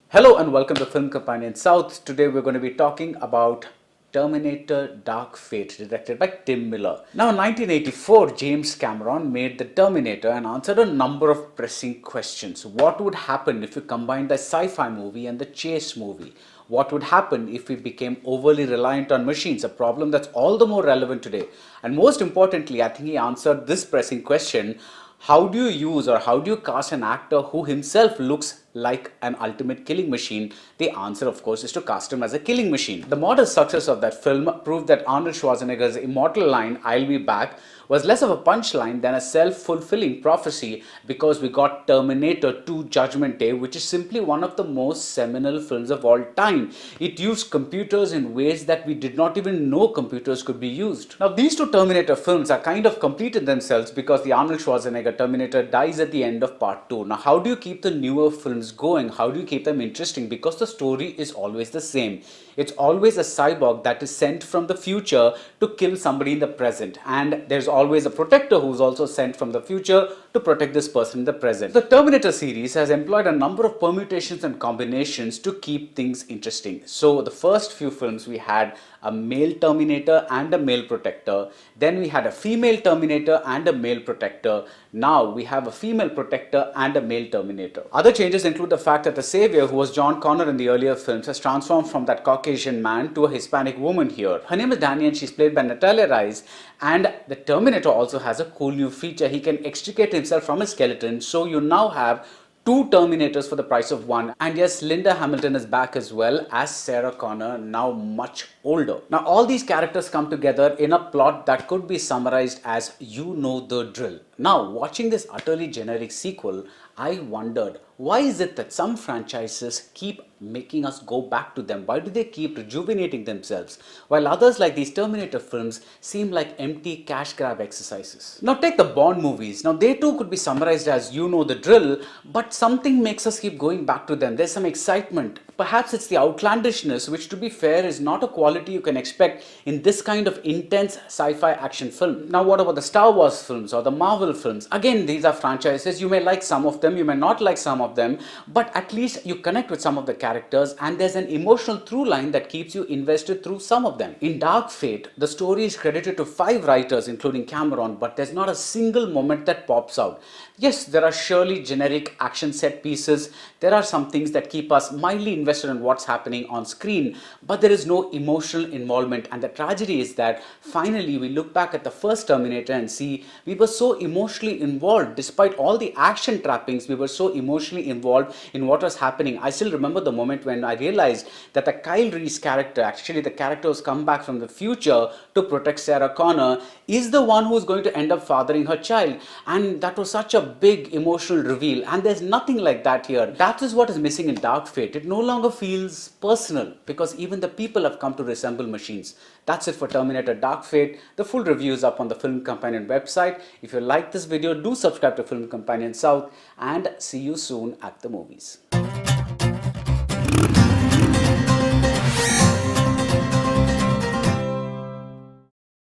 Hello and welcome to Film Companion South. Today we're going to be talking about Terminator Dark Fate, directed by Tim Miller. Now in 1984, James Cameron made The Terminator and answered a number of pressing questions. What would happen if you combined the sci-fi movie and the chase movie? What would happen if we became overly reliant on machines? A problem that's all the more relevant today. And most importantly, I think he answered this pressing question: how do you use or how do you cast an actor who himself looks like an ultimate killing machine? The answer, of course, is to cast him as a killing machine. The modest success of that film proved that Arnold Schwarzenegger's immortal line, "I'll be back," was less of a punchline than a self-fulfilling prophecy, because we got Terminator 2 Judgment Day, which is simply one of the most seminal films of all time. It used computers in ways that we did not even know computers could be used. Now, these two Terminator films are kind of complete in themselves because the Arnold Schwarzenegger Terminator dies at the end of part 2. Now, how do you keep the newer films going? How do you keep them interesting? Because the story is always the same. It's always a cyborg that is sent from the future to kill somebody in the present, and there's always a protector who's also sent from the future to protect this person in the present. The Terminator series has employed a number of permutations and combinations to keep things interesting. So the first few films we had a male Terminator and a male protector. Then we had a female Terminator and a male protector. Now we have a female protector and a male Terminator. Other changes include the fact that the savior, who was John Connor in the earlier films, has transformed from that Caucasian man to a Hispanic woman here. Her name is Dani and she's played by Natalia Rice. And the Terminator also has a cool new feature. He can extricate himself from a skeleton, so you now have two Terminators for the price of one. And yes, Linda Hamilton is back as well as Sarah Connor, now much older. Now all these characters come together in a plot that could be summarized as "you know the drill." Now, watching this utterly generic sequel, I wondered, why is it that some franchises keep making us go back to them? Why do they keep rejuvenating themselves, while others, like these Terminator films, seem like empty cash grab exercises? Now take the Bond movies. Now they too could be summarized as "you know the drill," but something makes us keep going back to them. There's some excitement. Perhaps it's the outlandishness, which, to be fair, is not a quality you can expect in this kind of intense sci-fi action film. Now what about the Star Wars films or the Marvel films? Again, these are franchises. You may like some of them, you may not like some of them, but at least you connect with some of the characters and there's an emotional through line that keeps you invested through some of them. In Dark Fate, the story is credited to 5 writers including Cameron, but there's not a single moment that pops out. Yes, there are surely generic action set pieces. There are some things that keep us mildly invested in what's happening on screen, but there is no emotional involvement. And the tragedy is that finally we look back at the first Terminator and see we were so emotionally involved. Despite all the action trappings, we were so emotionally involved in what was happening. I still remember the moment when I realized that the Kyle Reese character, actually the character who's come back from the future to protect Sarah Connor, is the one who's going to end up fathering her child. And that was such a big emotional reveal, and there's nothing like that here. That is what is missing in Dark Fate. It no longer feels personal because even the people have come to resemble machines. That's it for Terminator Dark Fate. The full review is up on the Film Companion website. If you like this video, do subscribe to Film Companion South, and see you soon at the movies.